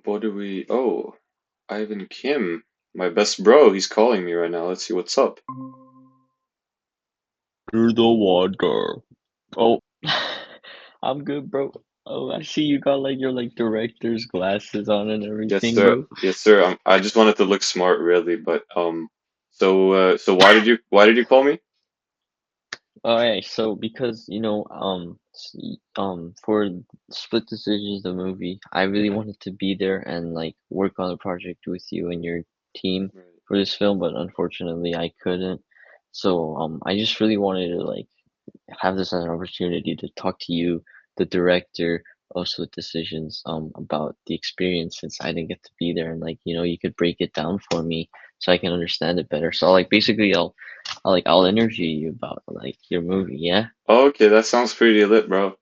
What do we? Oh, Ivan Kim, my best bro. He's calling me right now. Let's see what's up. You're the water. Oh, I'm good, bro. Oh, I see you got like your like director's glasses on and Yes, everything, sir. bro. Yes, sir. I just wanted to look smart, really, but so why did you call me? All right, so because for Split Decisions, the movie, I really wanted to be there and like work on a project with you and your team Right. for this film, but unfortunately I couldn't. So I just really wanted to like have this as an opportunity to talk to you, the director of Split Decisions, about the experience since I didn't get to be there, and like you could break it down for me so I can understand it better. So like basically, I'll interview you about like your movie, yeah, Okay, that sounds pretty lit, bro.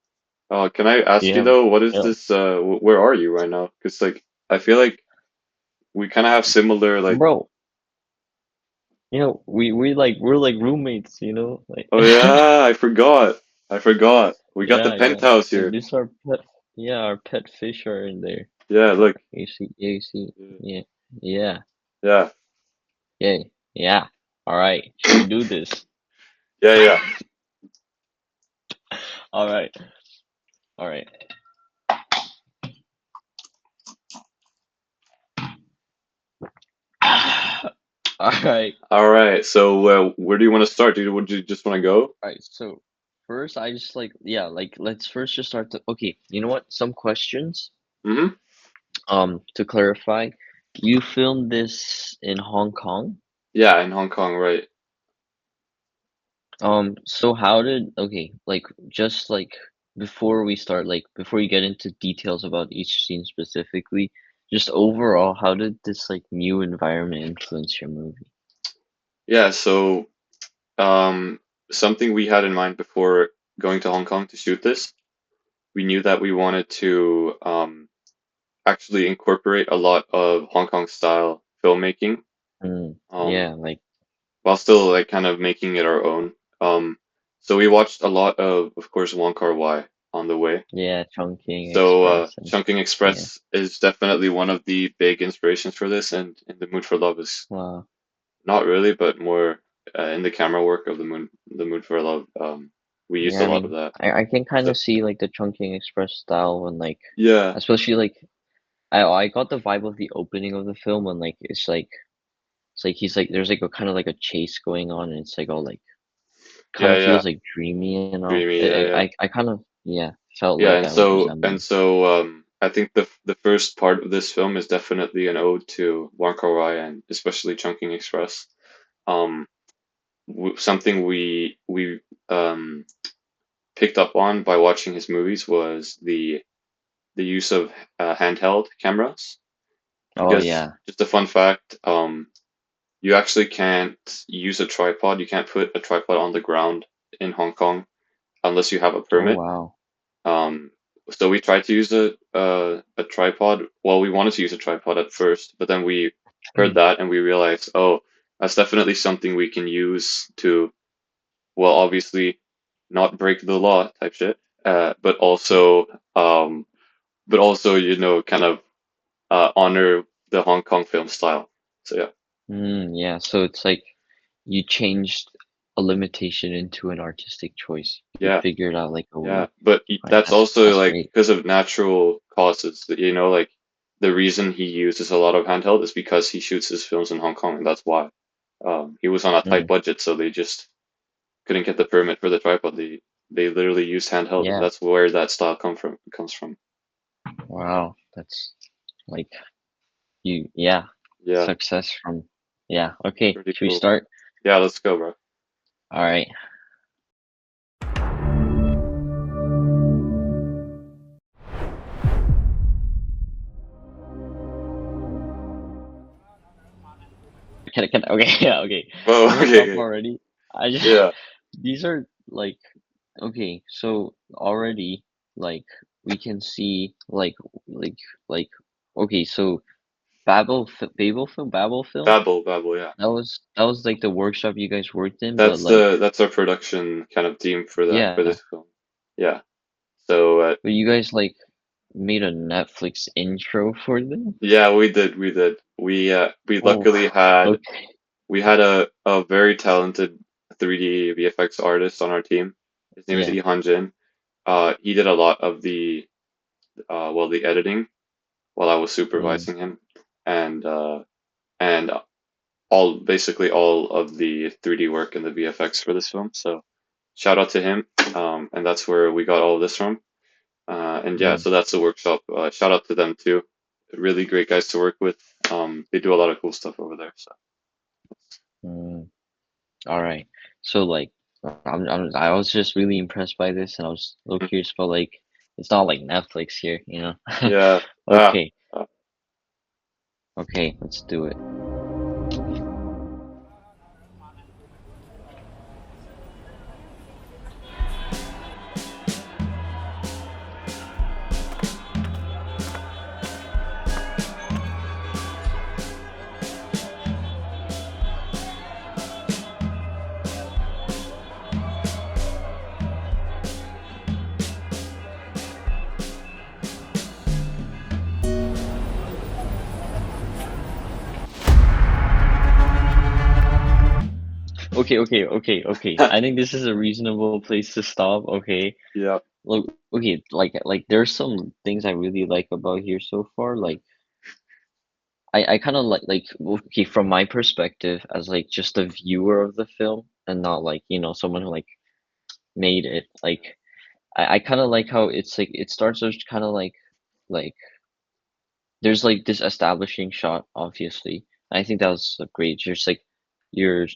Can I ask you yeah, though, what is yeah, this? Where are you right now? Because like I feel like we kind of have similar like. bro. We're like roommates, like Oh yeah, I forgot. I forgot. We got the yeah, yeah. penthouse Like here. this our pet, yeah, our pet fish are in there. Yeah, look. You see, yeah, yeah, Yeah, yeah, yeah. All right, should we do this? yeah, yeah. All right. All right. All right. All right. So where do you want to start, dude? Would you just want to go? All right. So first, I just like yeah, like let's first just start the okay. You know what? Some questions. Mm-hmm. To clarify, you filmed this in Hong Kong. Yeah, in Hong Kong, right? So how did okay, like just like before we start, like before you get into details about each scene specifically, just overall, how did this like new environment influence your movie? Yeah. So something we had in mind before going to Hong Kong to shoot this, we knew that we wanted to actually incorporate a lot of Hong Kong style filmmaking. Um, Yeah, like while still like kind of making it our own. Um, so we watched a lot of course, Wong Kar-wai on the way. yeah, Chungking So Express and Chungking yeah. Express is definitely one of the big inspirations for this, and In the Mood for Love is Wow. not really, but more in the camera work of The Mood for Love. We used Yeah, a I lot of mean, that. I can kind So of see like the Chungking Express style when like, yeah, especially like I got the vibe of the opening of the film when like it's like he's like there's like a kind of like a chase going on and it's like all like kind yeah, of yeah, feels like dreamy and all. dreamy, yeah, yeah, I kind of yeah felt yeah. like And I was so and resembling. so, I think the first part of this film is definitely an ode to Wong Kar-wai and especially Chungking Express. Um, something we um picked up on by watching his movies was the use of handheld cameras. Oh Because yeah. just a fun fact, you actually can't use a tripod. You can't put a tripod on the ground in Hong Kong unless you have a Oh permit. wow. Um, so we tried to use a tripod. Well, we wanted to use a tripod at first, but then we heard that and we realized, oh, that's definitely something we can use to, well, obviously not break the law type shit, but also, um, kind of honor the Hong Kong film style. So yeah, Yeah, so it's like you changed a limitation into an artistic choice. You yeah, figured out like a yeah. way. But Right, that's also that's like great. because of natural causes. That like the reason he uses a lot of handheld is because he shoots his films in Hong Kong, and that's why. He was on a tight Mm, budget, so they just couldn't get the permit for the tripod. They literally used handheld, and yeah. that's where that style comes from. Wow, that's like yeah, Yeah, success from yeah. Okay, pretty should we cool. start? Yeah, let's go, bro. All right. Okay, yeah, okay. Oh, You know what's okay, up okay. already? I just Yeah, these are like okay, so already like we can see like like okay, so Babel film. Babel, yeah. That was like the workshop you guys worked in, but That's like that's our production kind of team for that for yeah, this film. Yeah. So but you guys like made a Netflix intro for them? Yeah, we did. We did. We Oh, luckily had okay. we had a very talented 3D VFX artist on our team. His name is Yeah. Ihan. He did a lot of the editing while I was Mm, supervising him, and and basically all of the 3D work and the VFX for this film. So shout out to him. And that's where we got all of this from. And yeah, mm, so that's the workshop. Shout out to them too. Really great guys to work with. They do a lot of cool stuff over there. So mm. All right. So like, I was just really impressed by this, and I was a little mm, curious about like, it's not like Netflix here, you know? yeah. Okay. Uh, Okay. Let's do it. Okay. I think this is a reasonable place to stop. Okay. yeah. Look, okay, like there's some things I really like about here so far. Like I kind of like okay, from my perspective as like just a viewer of the film and not like, someone who like made it. Like I kind of like how it's like it starts as kind of like there's like this establishing shot, obviously. I think that was great. Just like you're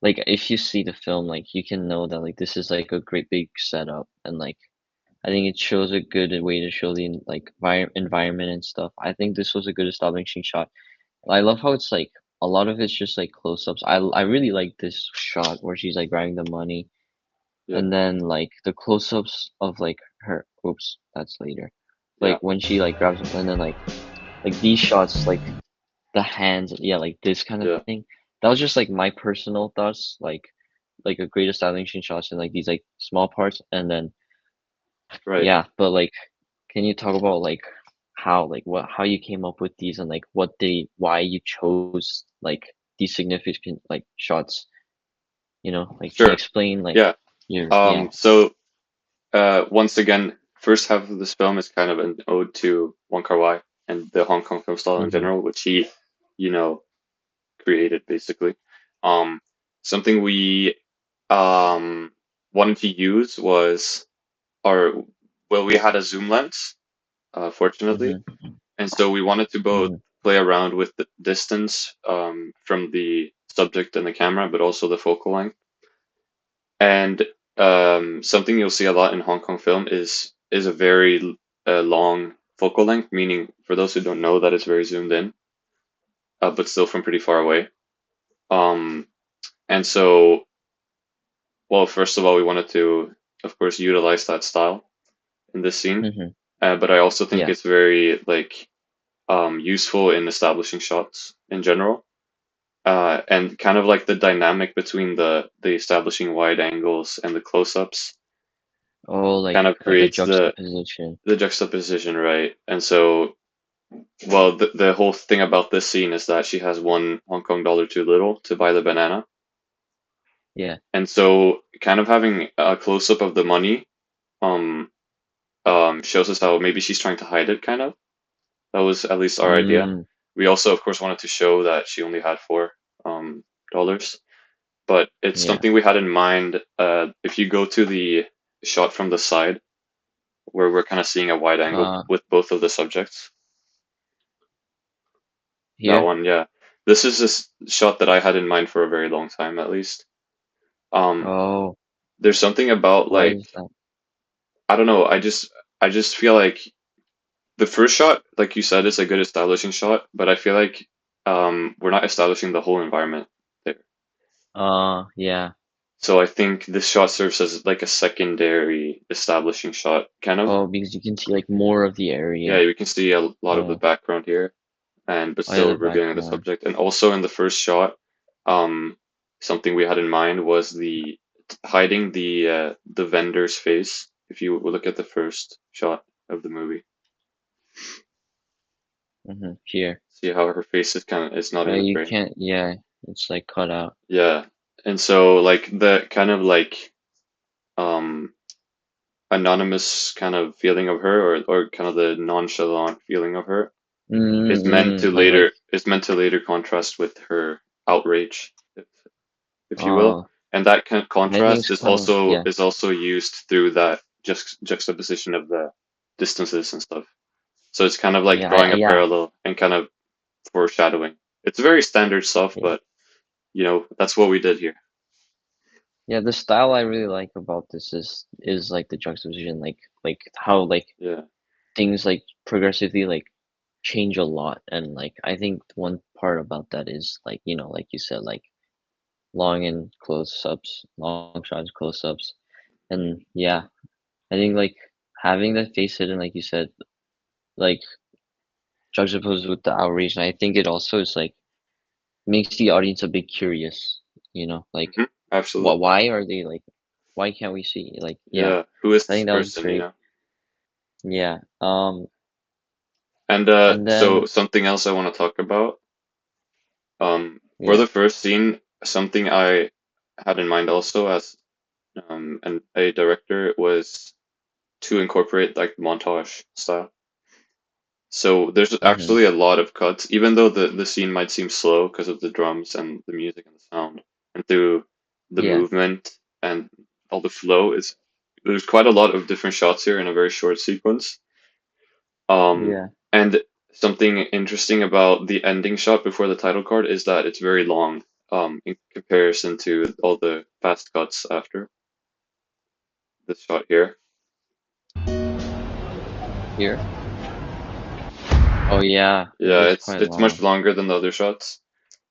like if you see the film, like you can know that like this is like a great big setup and like I think it shows a good way to show the like environment and stuff. I think this was a good establishing shot. I love how it's like a lot of it's just like close-ups. I really like this shot where she's like grabbing the money Yeah. and then like the close-ups of like her. Oops, that's later. Like Yeah. when she like grabs them and then like these shots like the hands, yeah, like this kind of Yeah. thing. That was just like my personal thoughts, like a great establishing shots in like these like small parts and then Right. yeah, but like, can you talk about like how like how you came up with these and like why you chose like these significant like shots, Like can you Sure. explain like Yeah. your yeah. So once again, first half of this film is kind of an ode to Wong Kar-wai and the Hong Kong film style in Mm-hmm. general, which he, you know, created basically. Um, Something we um, wanted to use was our, well, we had a zoom lens, fortunately, Mm-hmm. and so we wanted to both Mm-hmm. play around with the distance from the subject and the camera, but also the focal length. And something you'll see a lot in Hong Kong film is a very long focal length, meaning for those who don't know that it's very zoomed in, but still from pretty far away. Um, and so, well, first of all, we wanted to, of course, utilize that style in this scene, Mm-hmm. but I also think Yeah. it's very like useful in establishing shots in general. And kind of like the dynamic between the establishing wide angles and the close-ups Oh, kind of like a creates juxtaposition. the juxtaposition, right? And so, well, the whole thing about this scene is that she has one Hong Kong dollar too little to buy the banana. Yeah. And so kind of having a close up of the money um shows us how maybe she's trying to hide it kind of. That was at least our idea. Mm, We also of course wanted to show that she only had four um dollars, but it's yeah. something we had in mind. If you go to the shot from the side where we're kind of seeing a wide angle Uh with both of the subjects. That Here? one, yeah. This shot that I had in mind for a very long time, at least. Um, Oh, there's something about why like is that? I don't know. I just feel like the first shot, like you said, is a good establishing shot, but I feel like we're not establishing the whole environment there. Yeah. So I think this shot serves as like a secondary establishing shot, kind of. Oh, because you can see like more of the Yeah, area. we can see a lot of the Oh, background here, and but oh yeah, still the revealing the background. subject. And also in the first shot, um, something we had in mind was the hiding the vendor's face. If you look at the first shot, of the movie. Here. See how her face is kind of is not in the You frame. can't. Yeah, it's like cut out. Yeah, and so like the kind of like um anonymous kind of feeling of her, or kind of the nonchalant feeling of her, is meant to later contrast with her outrage, if you will. Uh, And that kind of I think contrast it's kind of yeah, is also used through that juxtaposition of the distances and stuff. So it's kind of like yeah, drawing a yeah, parallel and kind of foreshadowing. It's very standard stuff, yeah, but that's what we did here. yeah. The style I really like about this is like the juxtaposition, like how like Yeah. things like progressively like change a lot, and like I think one part about that is like like you said like long and close-ups, long shots, close-ups, and yeah, I think like having that face hidden, like you said, like juxtaposed with the outrage, and I think it also is like makes the audience a bit curious, like Absolutely. why are they like why can't we see like yeah, Yeah. Who is I this think that was person, great. Yeah. And And so then something else I want to talk about. For yeah. the first scene, something I had in mind also as a director was to incorporate like montage style. So there's Mm-hmm. actually a lot of cuts, even though the scene might seem slow because of the drums and the music and the sound, and through the Yeah. movement and all the flow is there's quite a lot of different shots here in a very short sequence. Um, Yeah. and something interesting about the ending shot before the title card is that it's very long, in comparison to all the fast cuts after this shot here. Here. Oh yeah, it Yeah, is it's quite it's much long. longer than the other shots.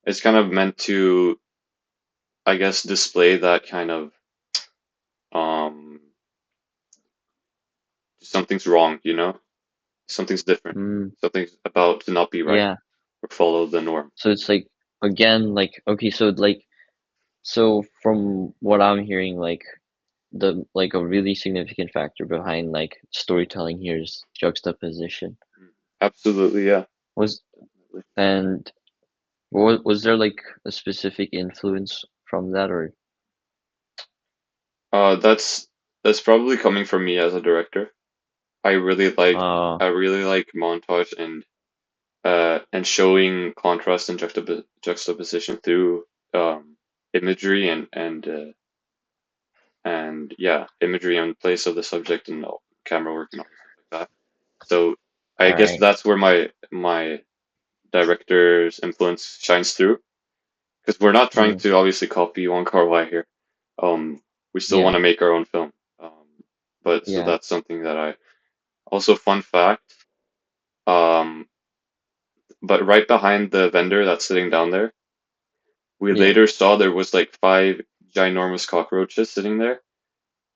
It's kind of meant to, I guess, display that kind of um something's wrong, something's different, Mm, something's about to not be right yeah. or follow the norm. So it's like again like okay, so like so from what I'm hearing like the like a really significant factor behind like storytelling here is juxtaposition. Absolutely, yeah. Was and was there like a specific influence from that or That's probably coming from me as a director. I really like uh I really like montage and showing contrast and juxtaposition through imagery and yeah, imagery in place of the subject and all, camera work and all stuff like that. So I all guess right. that's where my director's influence shines through, because we're not trying Mm, to obviously copy Wong Kar-wai here. Um, we still yeah. want to make our own film. But so Yeah. that's something that I also fun fact. Um, but right behind the vendor that's sitting down there, we Yeah. later saw there was like five ginormous cockroaches sitting there.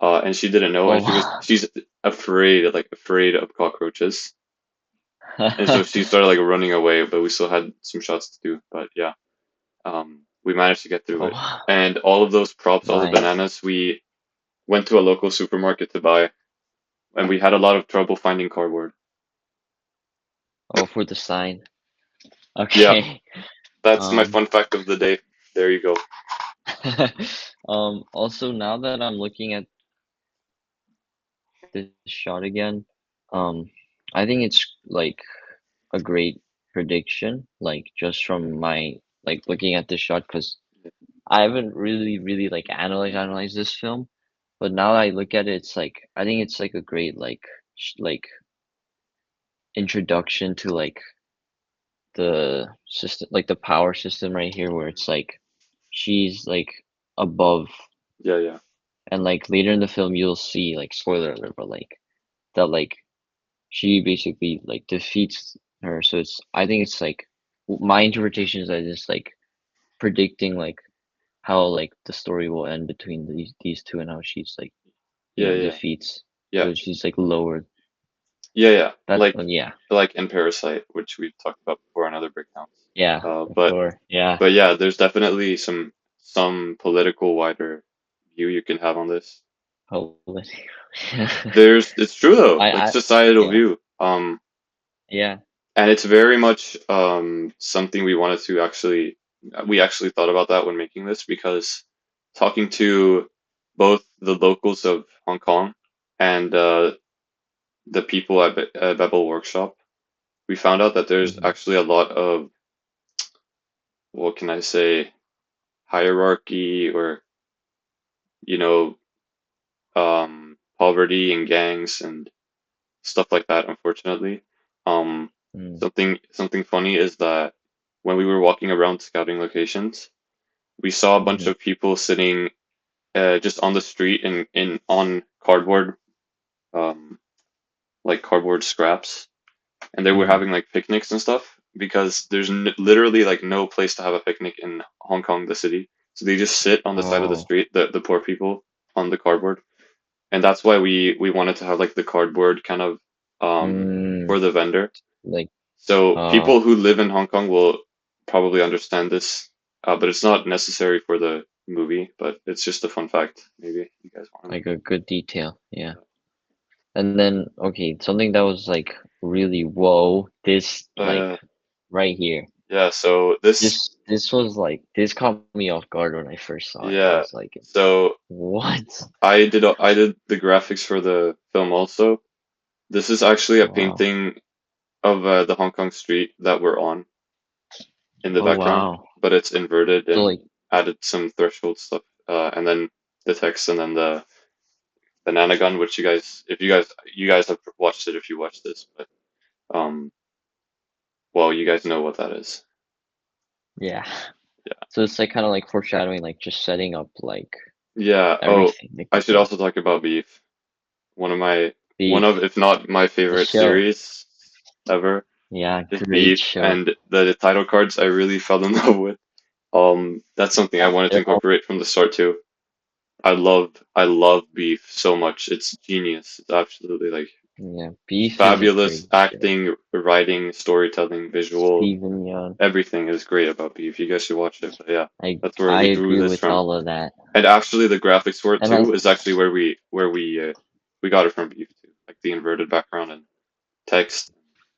And she didn't know, and Oh. she's afraid of cockroaches, and so she started like running away. But we still had some shots to do. But yeah, we managed to get through it. Oh, And all of those props, all the nice. bananas, we went to a local supermarket to buy, and we had a lot of trouble finding cardboard. Oh, for the sign. Yeah, Okay. that's my Um, fun fact of the day. There you go. also now that I'm looking at this shot again, um, I think it's like a great prediction, like just from my like looking at this shot, because I haven't really like analyzed this film, but now that I look at it, it's like I think it's like a great like like introduction to like the system, like the power system right here, where it's like she's like above, Yeah, yeah, and like later in the film you'll see like spoiler alert, but like that like she basically like defeats her. So it's I think it's like my interpretation is that it's like predicting like how like the story will end between these two and how she's like yeah, yeah, defeats. yeah, So she's like lowered. yeah, yeah. That yeah, Like in Parasite, which we've talked about before on other breakdowns. yeah, Uh, for but sure. Yeah, but yeah, there's definitely some political wider view you can have on this. hopefully. It's true though, like I societal yeah, view. yeah. And it's very much something we wanted to actually, we actually thought about that when making this because talking to both the locals of Hong Kong and the people at Bebel Workshop, we found out that there's Hmm. actually a lot of, what can I say, hierarchy or, you know, poverty and gangs and stuff like that, unfortunately. Um, Mm, something funny is that when we were walking around scouting locations, we saw a bunch hmm. of people sitting just on the street in on cardboard, um, like cardboard scraps, and they were Hmm. having like picnics and stuff because there's n literally like no place to have a picnic in Hong Kong, the city. So they just sit on the side of the Oh. street, the poor people on the cardboard, and that's why we wanted to have like the cardboard kind of Mm, for the vendor. like So oh, people who live in Hong Kong will probably understand this, but it's not necessary for the movie. But it's just a fun fact. Maybe you guys want to know. like a good detail. Yeah. And then okay, something that was like really whoa, this like Uh, right here. yeah. So this, This was like this caught me off guard when I first saw it. I yeah. was like, So what? I did the graphics for the film also. This is actually a Wow. painting of the Hong Kong street that we're on in the Oh background, wow. but it's inverted So and like added some threshold stuff, and then the text, and then the banana gun, which you guys, if you guys have watched it, if you watched this, but um, well, you guys know what that is. yeah. Yeah. So it's like kind of like foreshadowing, like just setting up like Yeah. Oh, everything, like I the should theme. also talk about Beef. One of, Beef, if not my the favorite show. series ever Yeah, is great Beef, show. and the title cards I really fell in love with. That's something I wanted to They're all incorporate from the start too. I love Beef so much. It's genius. It's absolutely like yeah, Beef is a fabulous great show. acting, writing, storytelling, visual. Stephen Young. Everything is great about Beef. You guys should watch it. But yeah, that's where I we drew agree this with from. all of that. And actually, the graphics for it And I too is actually where we got it from Beef too, like the inverted background and text,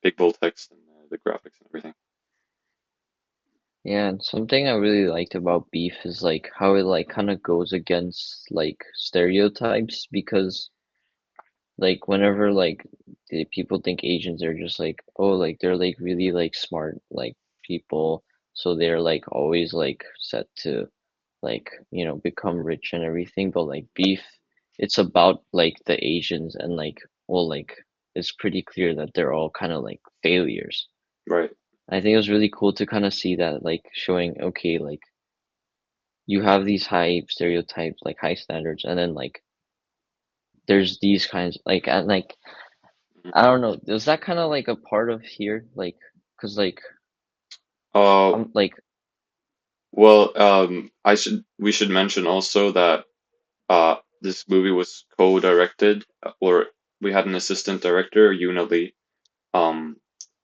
big bold text, and the graphics and everything. Yeah, and something I really liked about Beef is like how it like kind of goes against like stereotypes because like whenever like the people think Asians are just like oh like they're like really like smart like people so they're like always like set to like become rich and everything but like Beef it's about like the Asians and like well like it's pretty clear that they're all kind of like failures. Right. I think it was really cool to kind of see that like showing okay like you have these high stereotypes like high standards and then like there's these kinds like and like Mhm. I don't know. Was that kind of like a part of here? Like, cause like Uh, I'm like, well, we should mention also that this movie was co-directed, or we had an assistant director, Yuna Lee. Um,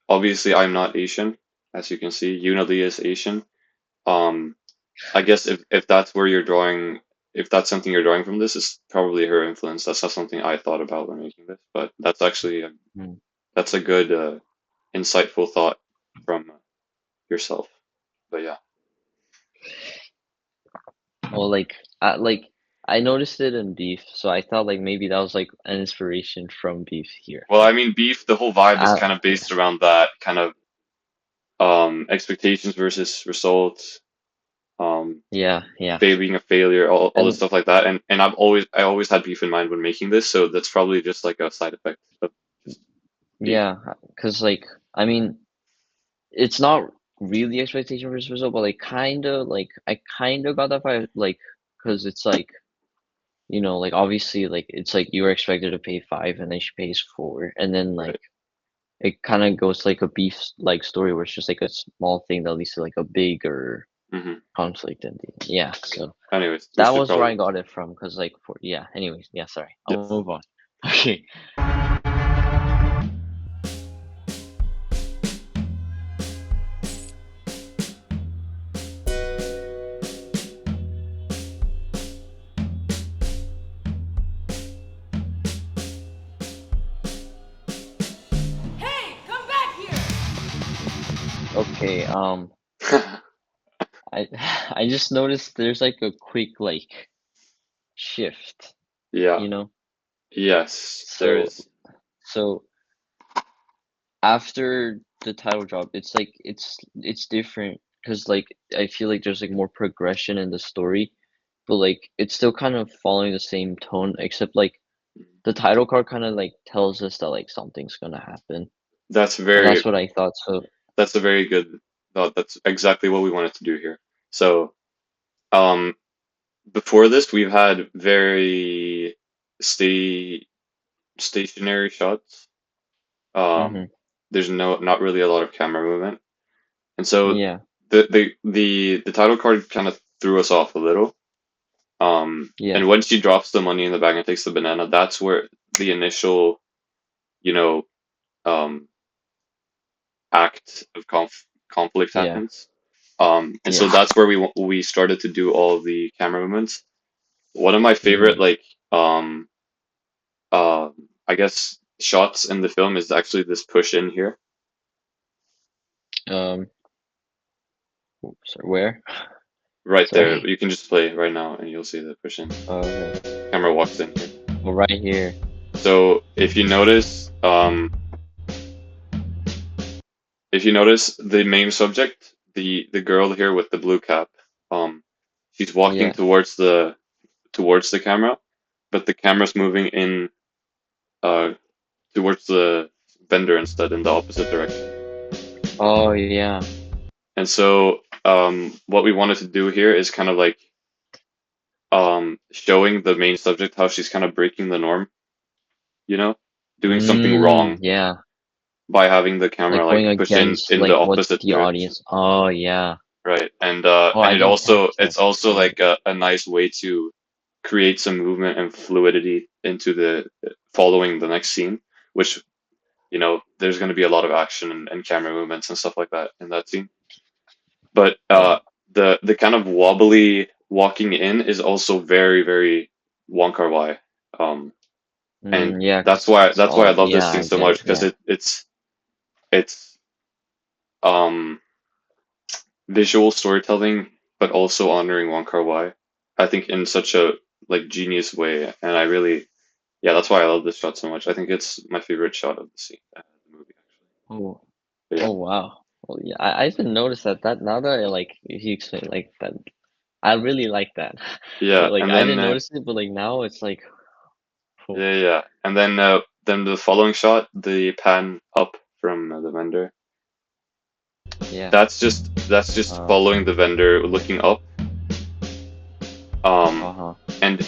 Obviously, I'm not Asian, as you can see. Yuna Lee is Asian. Um, I guess if that's where you're drawing, if that's something you're drawing from this, is probably her influence. That's not something I thought about when making this, but that's actually hmm. that's a good, insightful thought from yourself. But yeah, Well, like I noticed it in Beef, so I thought like maybe that was like an inspiration from Beef here. well, I mean, Beef, the whole vibe is kind of Yeah, based around that kind of expectations versus results, um, yeah, yeah, being a failure, all this and stuff like that. And I always had Beef in mind when making this, so that's probably just like a side effect of just Beef. yeah, cause like I mean, it's not really expectation versus result, but like like I kind of got that vibe, like, cause it's like like obviously like it's like you were expected to pay 5 and then she pays 4, and then like Right. it kind of goes like a beef like story where it's just like a small thing that leads to like a bigger Hmm. conflict and yeah Yeah. so Anyways, we that should was where I probably. got it from because like for yeah anyways yeah sorry I'll Yes. move on. Okay. Okay, I I just noticed there's like a quick like shift, Yeah. you know? Yes, there So is. so after the title drop, it's like it's different because like I feel like there's like more progression in the story, but like it's still kind of following the same tone, except like the title card kind of like tells us that like something's gonna happen, That's and very that's what I thought. So, that's a very good thought. That's exactly what we wanted to do here. So, um, before this, we've had very stay stationary shots. Um, hmm there's not really a lot of camera movement, and so yeah, the title card kind of threw us off a little. yeah, And when she drops the money in the bag and takes the banana, that's where the initial, you know, um, act of conflict yeah, happens. And so yeah. that's where we started to do all of the camera movements. One of my favorite, hmm like, uh, I guess, shots in the film is actually this push in here. Um, sorry, where? Right there. Sorry. You can just play right now and you'll see the push in. Okay. Camera walks in here. Well, right here. So if you notice the main subject, the girl here with the blue cap, um, she's walking Yeah. towards the camera, but the camera's moving in uh towards the vendor instead in the opposite direction. Oh yeah. And so what we wanted to do here is kind of like showing the main subject how she's kind of breaking the norm, you know, doing something wrong Yeah. by having the camera Like going like push against in the like what opposite the direction. audience. Oh yeah. Right. Oh, And I it didn't also catch that. it's also Yeah. like a nice way to create some movement and fluidity into the following the next scene, which there's going to be a lot of action and camera movements and stuff like that in that scene. But Yeah. the kind of wobbly walking in is also very, very Wong Kar-wai. Um, and Yeah, that's 'cause why it's that's why I all love this yeah, scene I so get much it. because Yeah. it's um visual storytelling, but also honoring Wong Kar-wai. I think in such a like genius way, and I really yeah, that's why I love this shot so much. I think it's my favorite shot of the scene, the movie actually. Oh. But yeah, Oh wow. Well, yeah, I didn't notice that. That now that I like if you explain like that, I really like that. yeah, Like and I then didn't notice it, but like now it's like, oh, yeah, and then the following shot, the pan up from the vendor. yeah. That's just Uh. following the vendor looking up. Um, Uh-huh. and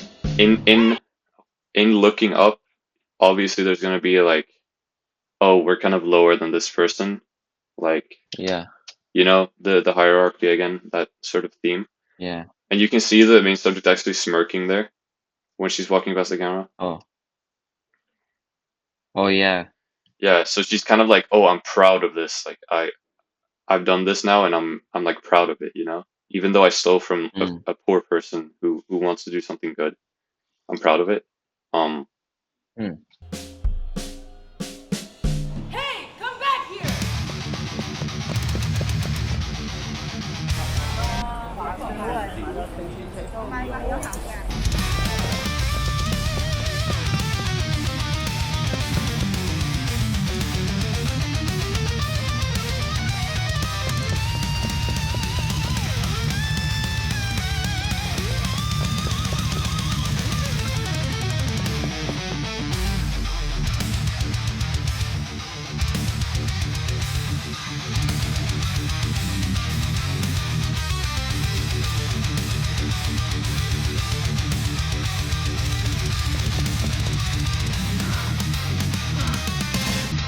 in looking up, obviously there's gonna be like, oh, we're kind of lower than this person, like Yeah. the hierarchy again, that sort of theme. Yeah. And you can see the main subject actually smirking there when she's walking past the camera. Oh. Oh yeah. Yeah, so she's kind of like, oh, I'm proud of this. Like I've done this now, and I'm like proud of it. Even though I stole from Mm. a poor person who wants to do something good, I'm proud of it. Um, Mm. Hey, come back here!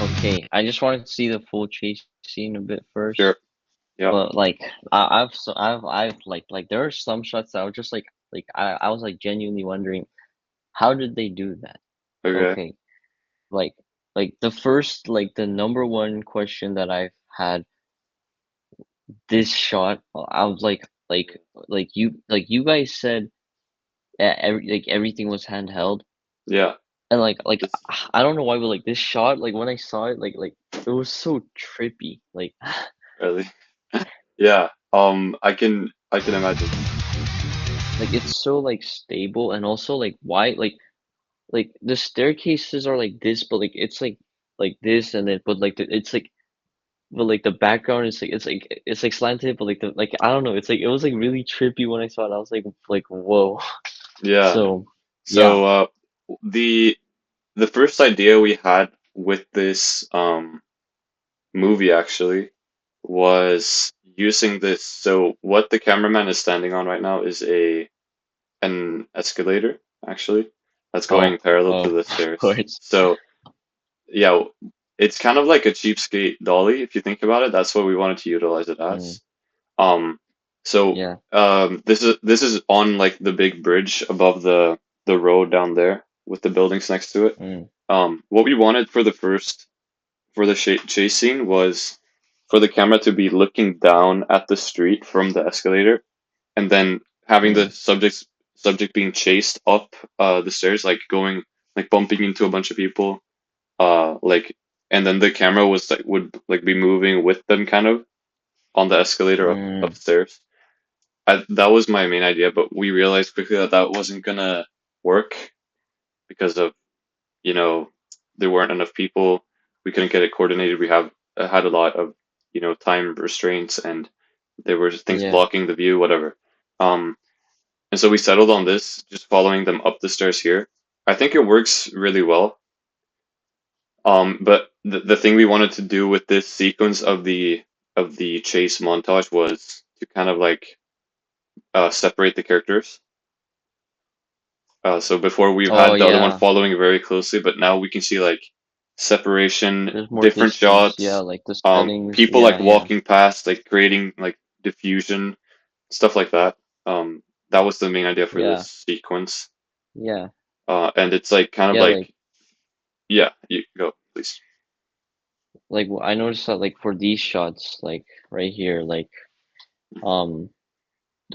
Okay. I just wanted to see the full chase scene a bit first. sure, yeah, But like I've like there are some shots that I was just like I was like genuinely wondering how did they do that? okay, Okay. Like the first like the number one question that I've had this shot I was like you guys said everything was handheld yeah, and like it's I don't know why but like this shot like when I saw it like it was so trippy like Really. Yeah. I can imagine. Like it's so like stable and also like why like the staircases are like this, but like it's like this and then but like it's like but like the background is like it's like slanted, but like the like I don't know, it's like it was like really trippy when I saw it. I was like whoa. Yeah. So yeah. So the the first idea we had with this movie actually was using this. So what the cameraman is standing on right now is a an escalator actually that's going Oh, parallel to oh, the of stairs. course. So yeah, it's kind of like a cheapskate dolly if you think about it. That's what we wanted to utilize it Mm, as. Um, so yeah. this is on like the big bridge above the road down there with the buildings next to it. Mm, What we wanted for the first for the chase scene was for the camera to be looking down at the street from the escalator, and then having the mm, subject being chased up the stairs, like going like bumping into a bunch of people, like, and then the camera was like would like be moving with them kind of on the escalator mm, upstairs. That was my main idea, but we realized quickly that that wasn't gonna work because of, you know, there weren't enough people. We couldn't get it coordinated. We have had a lot of, time restraints, and there were things yeah. blocking the view, whatever. Um, and so we settled on this, just following them up the stairs here. I think it works really well. But the thing we wanted to do with this sequence of the chase montage was to kind of like separate the characters. So before we've Oh had the other one yeah. following very closely, but now we can see like separation, There's more different distance. Yeah, shots, like the settings. people like Yeah, yeah. walking past, like creating like diffusion, stuff like that. That was the main idea for this Yeah. sequence. Yeah. And it's like kind of Yeah, like like, yeah, you go, please. I noticed that like for these shots, like right here, like um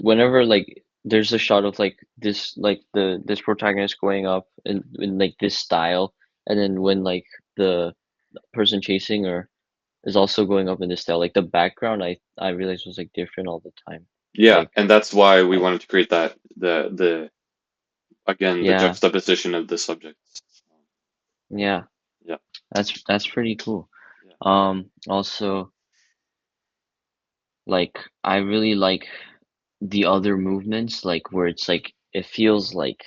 whenever like there's a shot of like this like this protagonist going up in like this style, and then when like the person chasing or is also going up in this style, like the background I realized was like different all the time. Yeah, Like and that's why we I wanted to create that the again the yeah, juxtaposition of the subjects. yeah. Yeah, That's pretty cool. yeah. Also like I really like the other movements like where it's like it feels like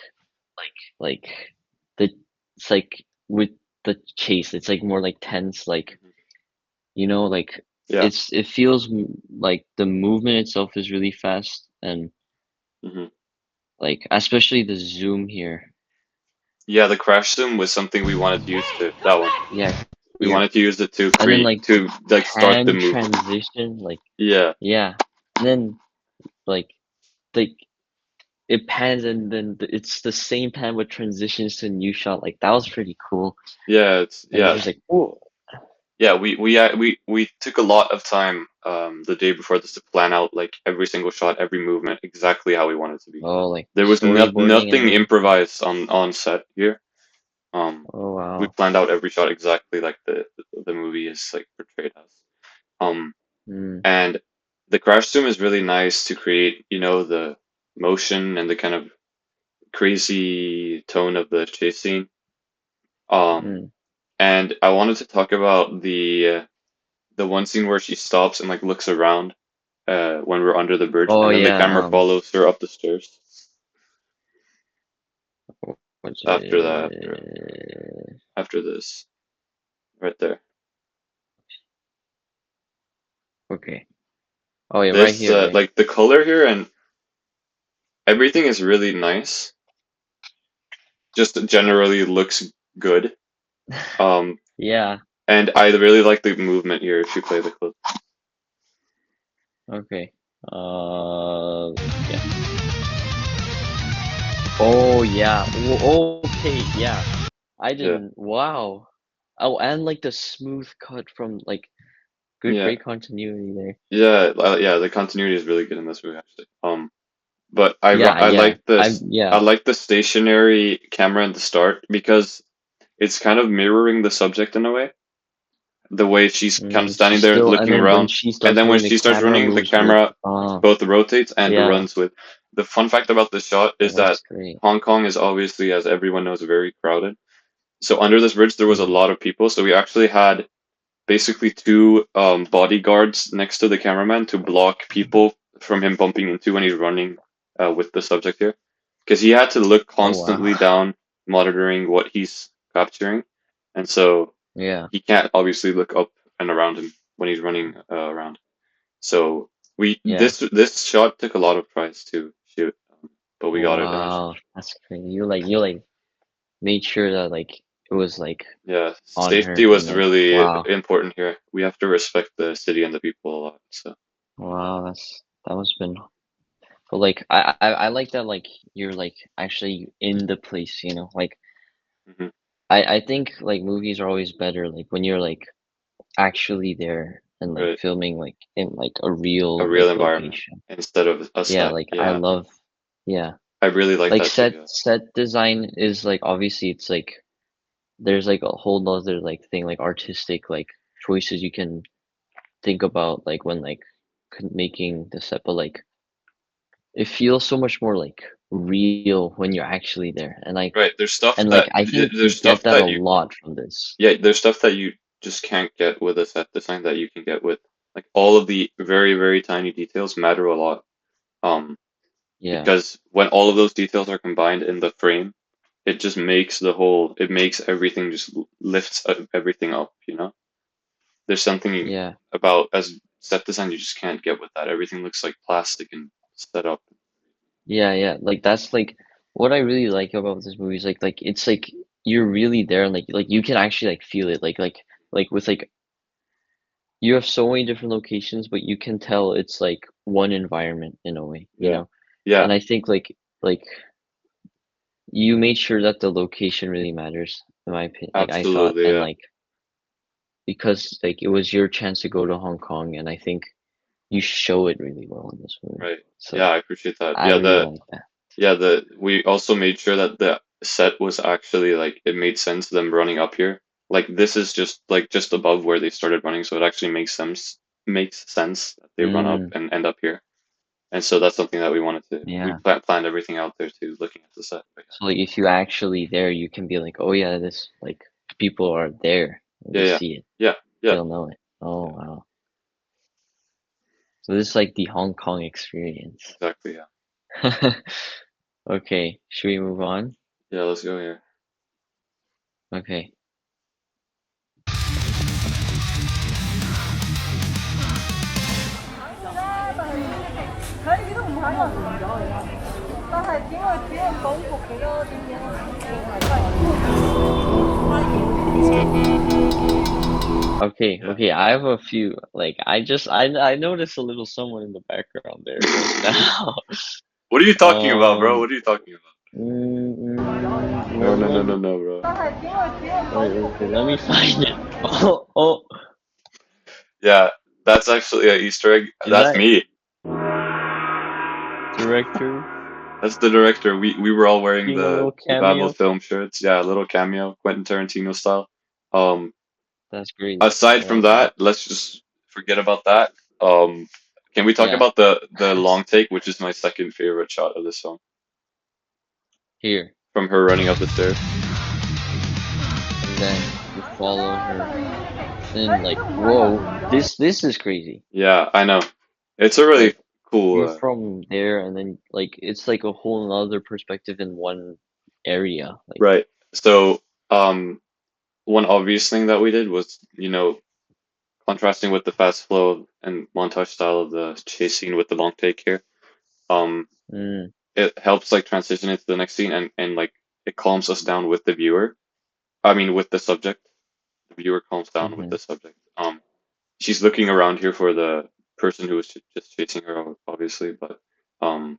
the it's like with the chase it's like more like tense like Mhm. like Yeah. it feels like the movement itself is really fast and Hmm. like especially the zoom here. Yeah, the crash zoom was something we wanted to use Hey, to that come one. back Yeah, here! We yeah. wanted to use it to And then create like the to like start the pan movement. transition like Yeah, yeah. And then like like it pans and then it's the same pan but transitions to a new shot. Like that was pretty cool. yeah, it's And it's yeah, just like, oh, yeah. We took a lot of time the day before this to plan out like every single shot, every movement, exactly how we wanted it to be. oh, like There was storyboarding and nothing everything. improvised on set here. Um, Oh we wow. planned out every shot exactly like the movie is like portrayed as. Um, Mm, and the crash zoom is really nice to create, the motion and the kind of crazy tone of the chase scene. Um, mm. and I wanted to talk about the one scene where she stops and like looks around when we're under the bridge, Oh and then the yeah. camera follows her up the stairs. What's After that, after this, right there. okay. Oh yeah, right This here, right? like the color here and everything is really nice. Just generally looks good. Um, Yeah. and I really like the movement here if you play the clip. Okay. Yeah. Oh yeah. Okay. Yeah. I Yeah, didn't. Wow. Oh, and like the smooth cut from like good, yeah, great continuity there. yeah, yeah. The continuity is really good in this movie actually. But Yeah. I Yeah. like this. I Yeah. like the stationary camera at the start because it's kind of mirroring the subject in a way. the way she's kind of standing She's there still, and looking then when around, she and starts then when moving, the she starts camera running, the moves with. camera both rotates and Yeah, runs with. The fun fact about this shot is that that's great. Hong Kong is obviously, as everyone knows, very crowded. So under this bridge there was a Mm-hmm. lot of people. So we actually had basically two bodyguards next to the cameraman to block people from him bumping into when he's running with the subject here, because he had to look Oh constantly wow. down, monitoring what he's capturing, and so Yeah, he can't obviously look up and around him when he's running around. So we yeah. this shot took a lot of tries to shoot, but we got it eventually. Wow, that's crazy. You made sure that it was Yeah, on safety her and was really wow, important here. We have to respect the city and the people a lot. So wow. That must have been. But I like that you're actually in the place. mhm, I think movies are always better when you're actually there and right, filming in a a real real environment location. instead of a Yeah, set. I Yeah, love. Yeah, I really like that too. Yeah, set design is obviously it's there's a whole nother thing artistic choices you can think about when making the set, but it feels so much more real when you're actually there, and right. There's stuff I think you there's get stuff that a that you lot from this. yeah there's stuff that you just can't get with a set design that you can get with, like, all of the very tiny details matter a lot. Um, Yeah, because when all of those details are combined in the frame, it just makes it makes everything just lifts everything up, you know? There's something yeah, about as set design you just can't get with that. Everything looks like plastic and set up. yeah. That's what I really like about this movie is it's you're really there, and you can actually feel it with you have so many different locations, but you can tell it's one environment in a way, Yeah. Yeah, And I think like you made sure that the location really matters, in my opinion. I thought, absolutely, and yeah. because it was your chance to go to Hong Kong, and I think you show it really well in this movie. Right. Yeah, So I appreciate that. I really like that. The we also made sure that the set was actually, like, it made sense them running up here. Like, this is just above where they started running, so it actually makes sense that they run up Mm, and end up here. And so that's something that we wanted to we yeah. planned everything out there too, looking at the set. But So if you actually there, you can be oh yeah, this people are there. And yeah, they yeah, see it. yeah, yeah, They'll know it. Oh yeah, wow. So this is the Hong Kong experience. exactly, yeah. Okay, should we move on? Yeah, let's go here. Okay. Okay, Yeah. okay. I have a few. I noticed a little someone in the background there right now. What are you talking about, bro? Um. What are you talking about? No, no, no, no, no, bro. Wait. Let me find it. Oh. Yeah, that's actually an Easter egg. Is That's that me. director That's the director. We were all wearing doing a little the Babel cameo? film shirts. Yeah, a little cameo, Quentin Tarantino style. Um, That's great. Aside I from like that. that, let's just forget about that. Um, can we talk Yeah. about the long take, which is my second favorite shot of this film, Here. from her running up the stairs? And then you follow her. Then whoa, this is crazy. Yeah, I know. It's a really Like cool. you're from there, and then it's a whole nother perspective in one area. Right. So, one obvious thing that we did was, contrasting with the fast flow and montage style of the chase scene with the long take here. Um, Mm, it helps transition into the next scene, and it calms us down with the viewer. I mean, with the subject. The viewer calms down with mm-hmm. the subject. She's looking around here for the person who was just chasing her, obviously, but um,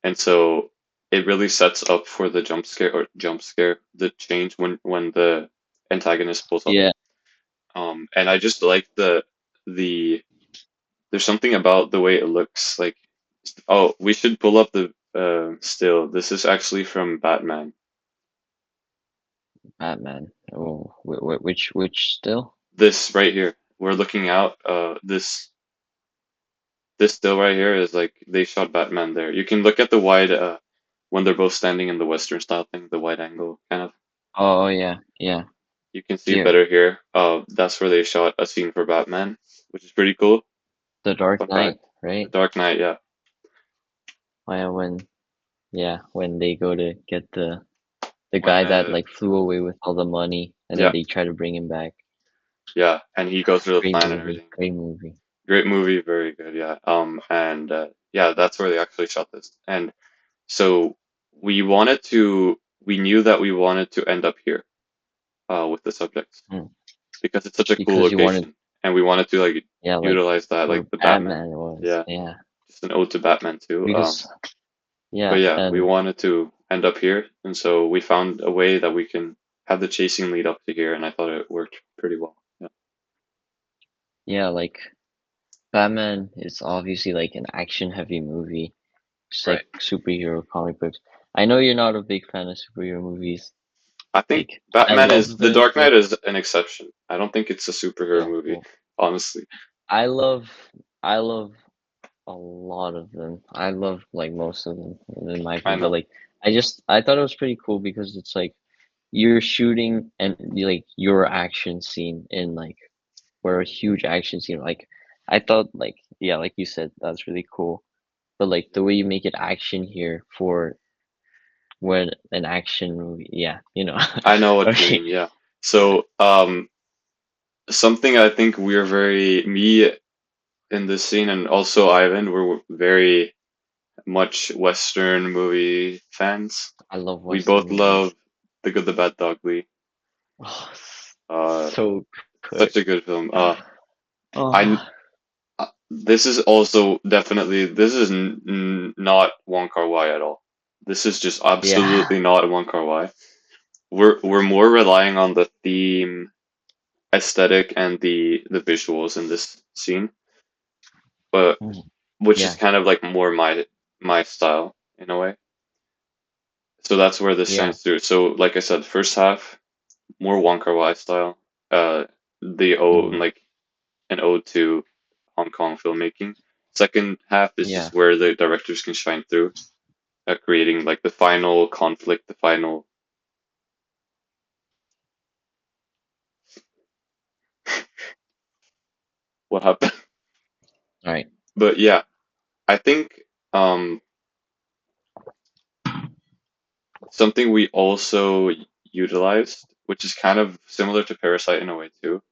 and so it really sets up for the jump scare, the change when the antagonist pulls up. Yeah, And I just like the there's something about the way it looks like. Oh, we should pull up the still. This is actually from Batman. Batman. Oh, which still? this right here. We're looking out. This still right here is like they shot Batman there. You can look at the wide when they're both standing in the Western style thing, the wide angle kind of. Oh yeah, yeah. You can see it Here, better here. That's where they shot a scene for Batman, which is pretty cool. The Dark Fun fact. Knight, The right? Dark Knight, yeah. Oh, yeah, when they go to get the When guy that like flew away with all the money, and then yeah, they try to bring him back. yeah, and he goes through the Great plan and movie, everything. great movie. Great movie, very good, yeah. And yeah, that's where they actually shot this. And so we knew that we wanted to end up here, with the subjects Mm. because it's such a cool Because you wanted, location, and we wanted to like yeah, like utilize that, where like the Batman. Batman was, Yeah, yeah. just an ode to Batman too. Because But yeah, yeah, we and wanted to end up here, and so we found a way that we can have the chasing lead up to here, and I thought it worked pretty well. Yeah, yeah, like Batman is obviously like an action-heavy movie, just right. like superhero comic books. I know you're not a big fan of superhero movies. I think Like I Batman is love The them, Dark Knight but is an exception. I don't think it's a superhero yeah, movie, well, honestly. I love I love a lot of them. I love like most of them in my I opinion. But know. like I thought it was pretty cool because it's like you're shooting and like your action scene in like where a huge action scene like I thought like yeah, like you said, that's really cool. But like the way you make it action here for when an action movie, yeah, you know. I know what you Okay. mean, yeah. So, something I think we're me in this scene and also Ivan, we're very much Western movie fans. I love We Western both movies. love The Good, the Bad, the Ugly. Oh, Uh, so good. Such a good film. I Oh, This is also definitely this is not Wong Kar-wai at all. This is just yeah. absolutely not Wong Kar-wai. We're more relying on the theme, aesthetic, and the visuals in this scene, but Mm, which is yeah, kind of like more my style in a way. So that's where this yeah, shines through. So like I said, first half more Wong Kar-wai style. The mm, like an ode to Hong Kong filmmaking. Second half is yeah. just where the directors can shine through, creating like the final conflict, the final what happened. All right. But yeah, I think um, something we also utilized, which is kind of similar to Parasite in a way too,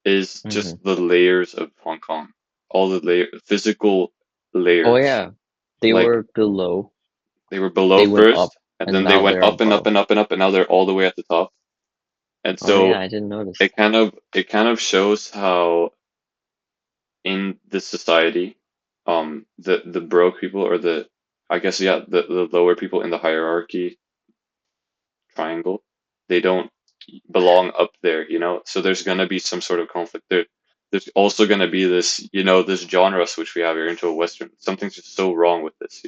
is Mm-hmm. just the layers of Hong Kong, all the physical Oh layers. yeah, they Like were below. they were below They went up, first, and and then they now went they're up and up above. and up and up, and now they're all the way at the top. And Oh yeah, so I didn't notice. it kind of shows how in this society, the broke people or the I guess yeah the lower people in the hierarchy triangle, they don't belong up there, So there's gonna be some sort of conflict there. There's also gonna be this genre switch we have here into a Western. Something's just so wrong with this.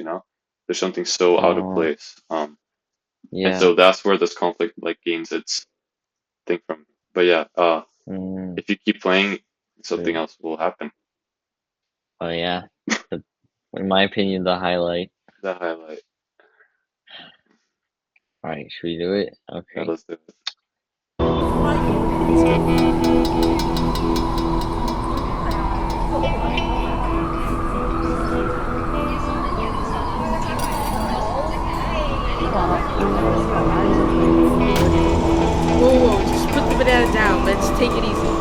There's something so out of Oh place. And yeah. so that's where this conflict like gains its thing from. But yeah, Mm, if you keep playing, something true. else will happen. Oh yeah. The, in my opinion, the highlight. The highlight. All right, should we do it? Yeah, Okay. let's do it. Whoa, whoa, just put the banana down. Let's take it easy.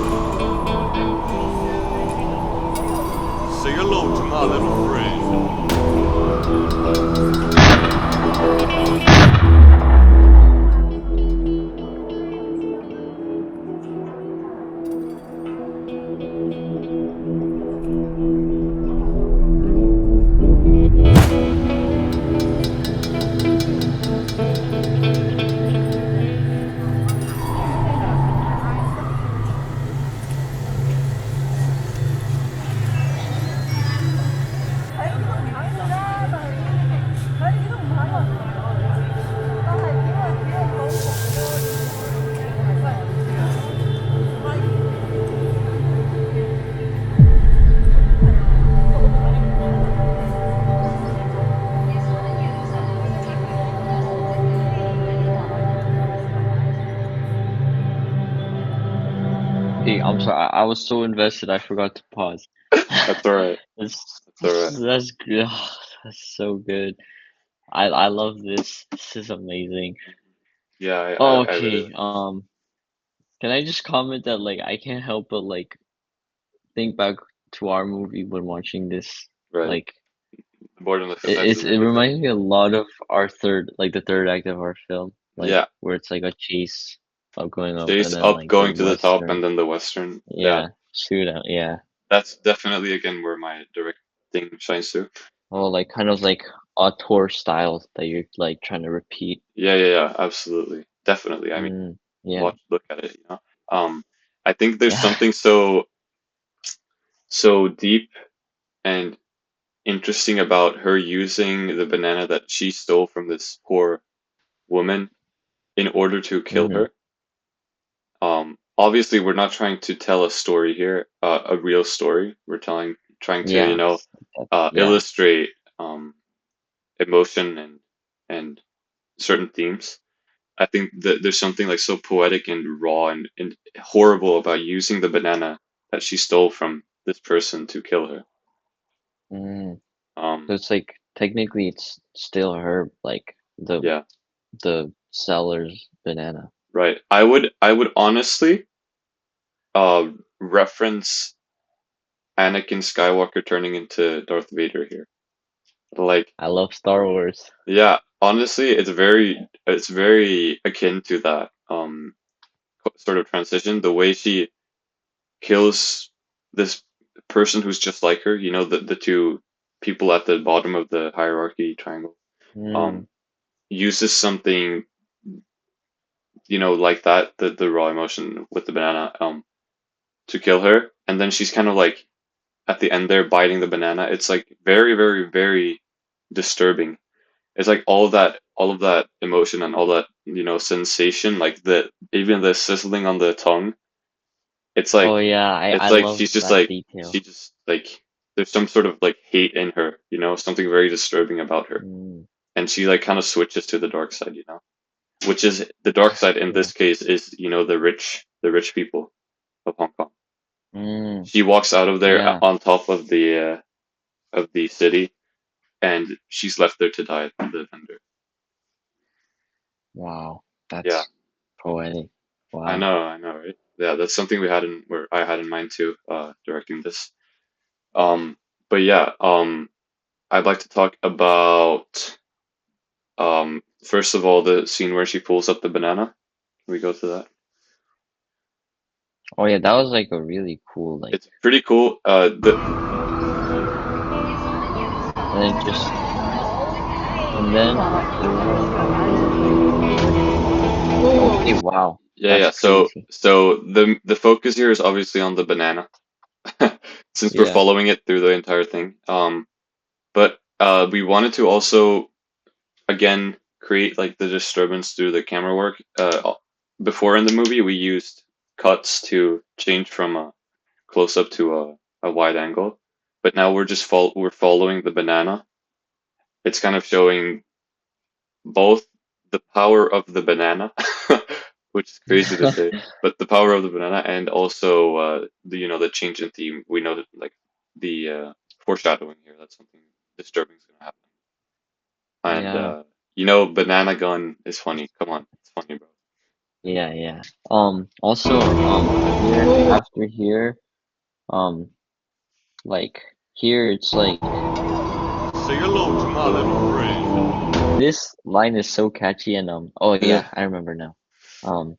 Say hello to my little friend. I'm sorry. I was so invested, I forgot to pause. That's all right. That's That's all right. that's good. That's so good. I love this. This is amazing. Yeah, Oh, I really okay. Can I just comment that like I can't help but like think back to our movie when watching this. right. Like More than the fences and it everything. reminds me a lot of our the third act of our film, like Yeah. where it's like a chase up going up Chase and then up like the going to the top and western, then the western. Yeah. yeah, shootout, yeah. That's definitely again where my directing shines through. Oh, like kind of like auteur style that you're like trying to repeat. Yeah, absolutely. Definitely. I mean, Yeah, look at it, you know. Um, I think there's yeah. something so deep and interesting about her using the banana that she stole from this poor woman in order to kill Mm-hmm. her. Obviously, we're not trying to tell a story here, a real story. We're trying to, Yeah, yeah. illustrate um, emotion and certain themes. I think that there's something like so poetic and raw and horrible about using the banana that she stole from this person to kill her. Mm. So Um, it's like technically it's still her, like yeah, the seller's banana. right. I would honestly reference Anakin Skywalker turning into Darth Vader here. Like, I love Star Wars. yeah, honestly, it's very akin to that sort of transition. The way she kills this person who's just like her, the two people at the bottom of the hierarchy triangle, Mm. um, uses something, like that, the raw emotion with the banana, to kill her, and then she's kind of like at the end there biting the banana. It's like very, very, very disturbing. It's like all of that emotion and all that, sensation, like even the sizzling on the tongue. It's Oh like yeah, it's I like love she's just that like detail. she just like there's some sort of like hate in her, something very disturbing about her. Mm. And she like kind of switches to the dark side, which is the dark side in Yeah. this case is, the rich people of Hong Kong. Mm. She walks out of there Yeah. on top of the city, and she's left there to die at the vendor. Wow. Yeah, That's poetic. Wow. I know, right? Yeah, that's something where I had in mind too, directing this. Um, but yeah, I'd like to talk about first of all the scene where she pulls up the banana. Can we go to that? Oh yeah, that was like a really cool like, It's pretty cool. and then just and then okay, Whoa. wow. Yeah. That's crazy. So the focus here is obviously on the banana, since we're Yeah. following it through the entire thing. But we wanted to also again create like the disturbance through the camera work. Before in the movie, we used cuts to change from a close up to a wide angle, but now we're following the banana. It's kind of showing both the power of the banana, which is crazy to say, but the power of the banana and also the change in theme. We know that like the foreshadowing here that something disturbing is gonna happen. And Yeah. banana gun is funny. Come on, it's funny, bro. Yeah, yeah. Also, here Whoa. after here, um, like here it's like Say hello to my little friend. this line is so catchy and oh Yeah. yeah, I remember now. Um,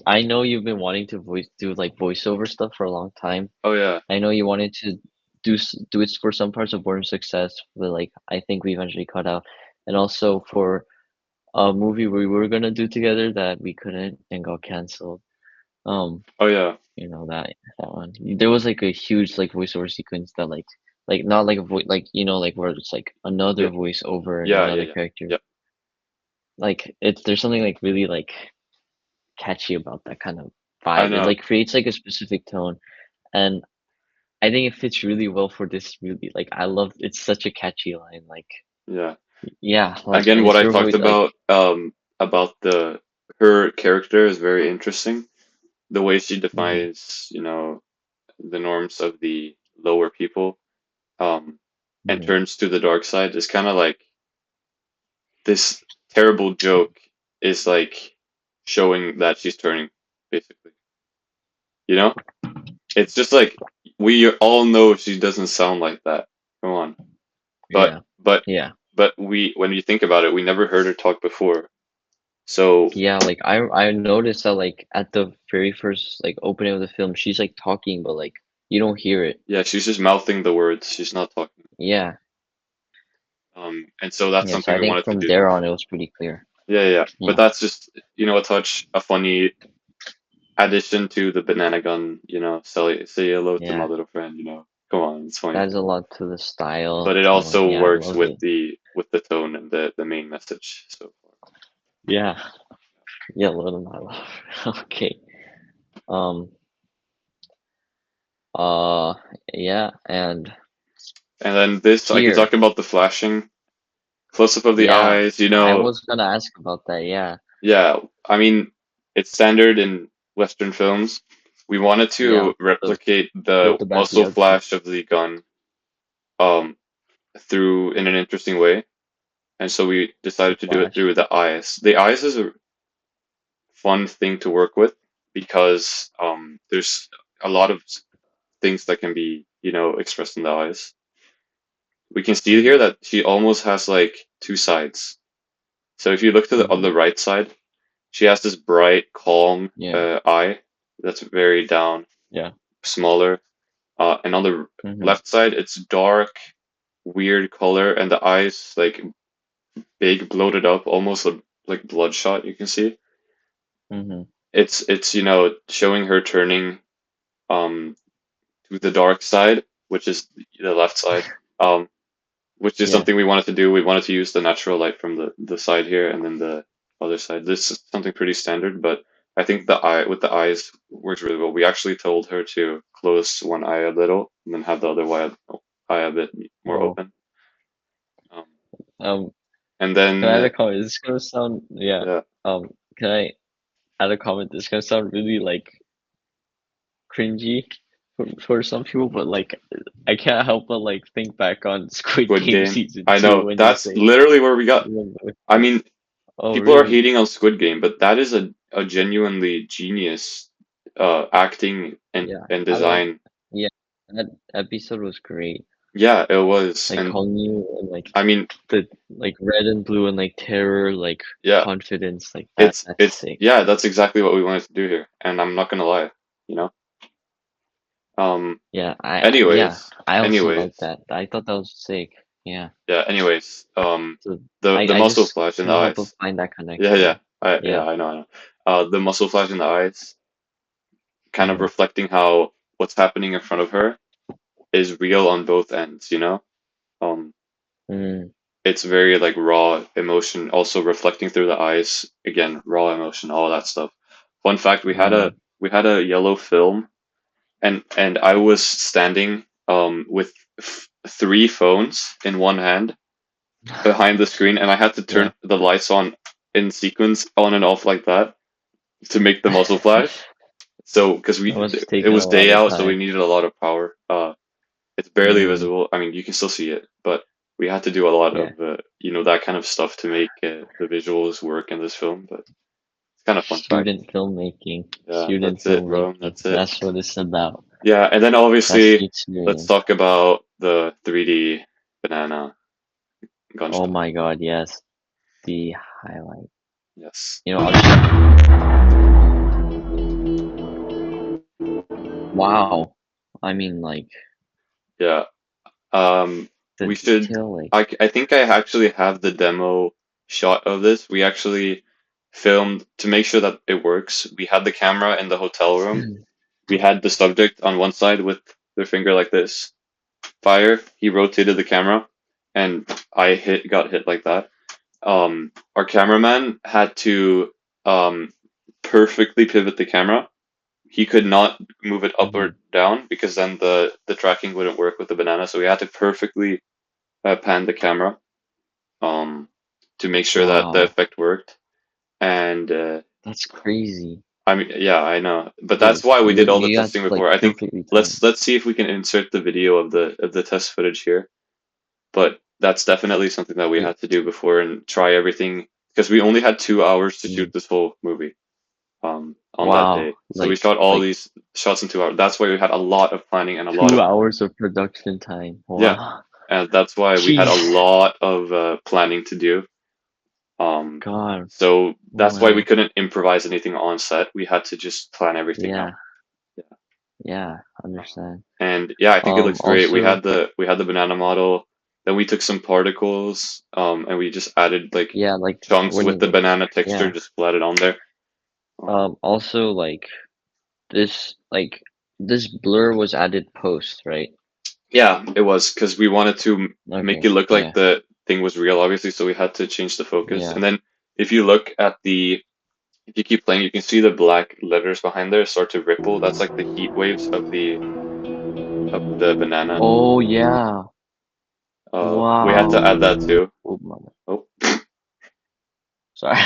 I know you've been wanting to do like voiceover stuff for a long time. Oh yeah. I know you wanted to do it for some parts of Born Success, but like I think we eventually cut out, and also for a movie we were gonna do together that we couldn't and got canceled. Um, Oh yeah. that one. There was like a huge like voiceover sequence that like not like a voice like like where it's like Yeah. another voice over and Yeah. Yeah. another Yeah. character. Yeah. Like there's something like really like catchy about that kind of I vibe. It know. like creates like a specific tone, and I think it fits really well for this movie. Like I love it's such a catchy line. Like Yeah. yeah, like Again, and what it's I her talked voice. Like about the her character is very interesting. the way she Mm-hmm. defines, the norms of the lower people, and Mm-hmm. turns to the dark side is kind of like this terrible joke is like showing that she's turning, basically. You know? It's just like we all know she doesn't sound like that. Come on. But Yeah. but Yeah. but we when you think about it, we never heard her talk before. So Yeah, like I noticed that like at the very first like opening of the film, she's like talking, but like you don't hear it. yeah, she's just mouthing the words. She's not talking. Yeah. And so that's Yeah, so something I we think wanted to from do. there on it was pretty clear. Yeah, yeah. But Yeah. that's just, a funny addition to the banana gun, say hello to my Yeah. little friend, Come on, it's funny. Adds a lot to the But style, it tone. also Yeah, I works love with it. the tone and the main message so far. Yeah. Yeah, load of my love. Okay. Um uh yeah, and And then this, I could here. talk about the flashing close up of the Yeah. eyes, I was gonna ask about that, yeah. Yeah, I mean, it's standard in Western films. We wanted Yeah. to replicate With the the back of the muzzle outfit. flash of the gun um through in an interesting way. And so we The decided to do it flash. through the eyes. The eyes is a fun thing to work with because there's a lot of things that can be, expressed in the eyes. We can see Mm-hmm. here that she almost has like two sides. So if you look to on Mm-hmm. the right side, she has this bright, calm Yeah. eye that's very down, Yeah. smaller. And on the Mm-hmm. left side, it's dark, weird color, and the eyes like big, bloated up, almost like bloodshot. You can see Mm-hmm. it's showing her turning um to the dark side, which is the left side. Um, which is Yeah. something we wanted to do. We wanted to use the natural light from the side here and then the other side. This is something pretty standard, but I think the eye with the eyes works really well. We actually told her to close one eye a little and then have the other eye a bit more Oh. open. Um, Um, and can I add then a comment? This is gonna sound, yeah. yeah, Can I add a comment? This is gonna sound really like cringy for some people, but like I can't help but like think back on Squid Squid Game Game. season I 2 know when you that's say, literally where we got. I mean, oh people are really? hating on Squid Game, but that is a genuinely genius acting and Yeah, and I love, design. yeah, that episode was great. Yeah, it was, Like and calling you and like I mean, the like red and blue and like terror, like yeah. confidence, like It's that's it's sick. yeah, that's exactly what we wanted to do here, and I'm not gonna lie, you know. Um, Yeah, yeah, anyways, I also like anyways, that. I thought that was sick. Yeah. yeah, anyways, So the I muscle just flash in the cannot help but eyes. find that Yeah, yeah, connection. yeah, Yeah. I know. The muscle flash in the eyes, kind of Mm-hmm. reflecting how what's happening in front of her is real on both ends, you know. Um, Mm, it's very like raw emotion, also reflecting through the eyes. Again, raw emotion, all that stuff. Fun fact: mm. we had a yellow film and I was standing with three phones in one hand behind the screen, and I had to Yeah. turn the lights on in sequence, on and off like that, to make the muzzle flash. So, because That must have it taken a was lot day of out, so we time. needed a lot of power. It's barely Mm, visible. I mean, you can still see it, but we had to do a lot yeah. of that kind of stuff to make the visuals work in this film. But it's kind of fun fact. Student filmmaking. Yeah, Student that's it, bro. filmmaking. That's it. That's what it's about. Yeah, and then That's the obviously let's experience. talk about the 3D banana Oh gunshot. my God, yes. The highlight. Yes. You know, I'll just, wow. I mean, like Yeah. the We should. detail, like, I think I actually have the demo shot of this. We actually filmed to make sure that it works. We had the camera in the hotel room. We had the subject on one side with their finger like this. Fire. He rotated the camera, and got hit like that. Our cameraman had to perfectly pivot the camera. He could not move it up hmm or down because then the tracking wouldn't work with the banana. So we had to perfectly pan the camera um, to make sure that the wow. effect worked. And That's crazy. I mean, yeah, I know, but So that's why we did all the you got testing like before. I think perfectly timed. let's see if we can insert the video of the test footage here. But that's definitely something that we Wait, had to do before and try everything because we only had 2 hours to shoot mm, this whole movie on that day. wow, So we shot all like these shots in 2 hours. That's why we had a lot of planning and a lot 2 hours of production time. yeah, Wow. and that's why we had a Jeez. lot of planning to do. Um, God. so that's why we Wow. couldn't improvise anything on set. We had to just plan everything Yeah. out. Yeah. Yeah. Understand. And yeah, I think it looks great. Also, We had the banana model. Then we took some particles, and we just added like yeah, like chunks when with the you, banana texture, yeah. just splatted on there. Also like this, like this blur was added post, right? Yeah, it was because we wanted to make Okay. it look like Yeah. the thing was real, obviously, so we had to change the focus. Yeah. And then if you look at if you keep playing, you can see the black letters behind there start to ripple. That's like the heat waves of the banana. Oh yeah. We had to add Wow. that too. Oh, mama. Oh, Sorry.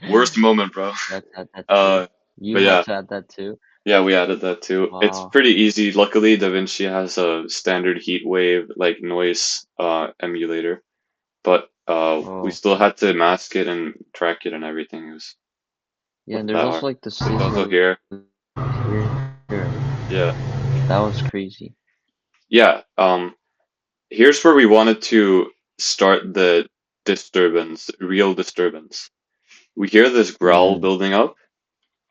worst moment, bro. That's add that too. Uh, You but had yeah, to add that too. yeah, we added that too. It's Wow. pretty easy. Luckily, DaVinci has a standard heat wave like noise emulator, but we Oh, still had to mask it and track it and everything. It yeah. wasn't And there's that also hard. like the It's also sizzle here. here. Yeah. That was crazy. Yeah. Here's where we wanted to start the disturbance, real disturbance. We hear this growl Mm. building up.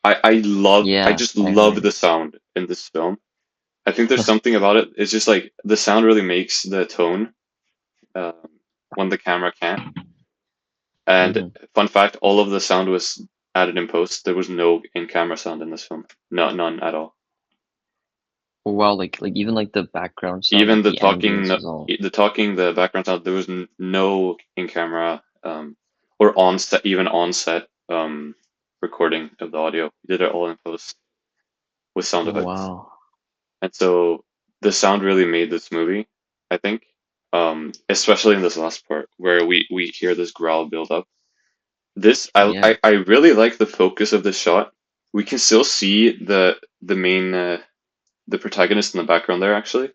I Yeah, just I heard love it. the sound in this film. I think there's something about it. It's just like the sound really makes the tone um, when the camera can't. And Mm-hmm. fun fact, all of the sound was added in post. There was no in-camera sound in this film. No, none at all. Wow, like even like the background sound, Even like the ambience is all. the background sound, there was no in-camera or on set, even on set recording of the audio. We did it all in post with sound Oh effects. wow. And so the sound really made this movie, I think. Especially in this last part where we hear this growl build up. This Yeah. I really like the focus of this shot. We can still see the main the protagonist in the background there actually,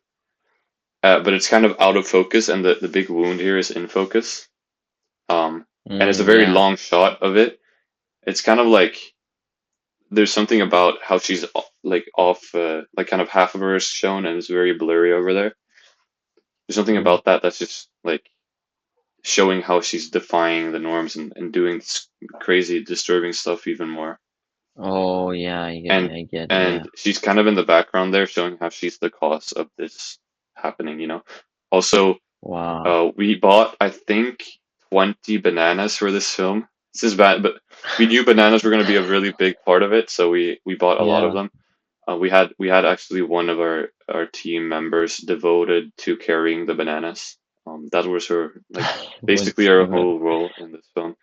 but it's kind of out of focus, and the big wound here is in focus. And it's a very Yeah. long shot of it. It's kind of like there's something about how she's like off, like kind of half of her is shown, and it's very blurry over there. There's something Mm. about that that's just like showing how she's defying the norms and doing crazy, disturbing stuff even more. Oh yeah, I get it. And I get it. Yeah. and she's kind of in the background there, showing how she's the cause of this happening, you know. Also, Wow. we bought, I think, 20 bananas for this film. This is bad, but we knew bananas were going to be a really big part of it, so we bought a lot of Yeah. them. We had actually one of our team members devoted to carrying the bananas. That was her like basically What's her whole role in this film.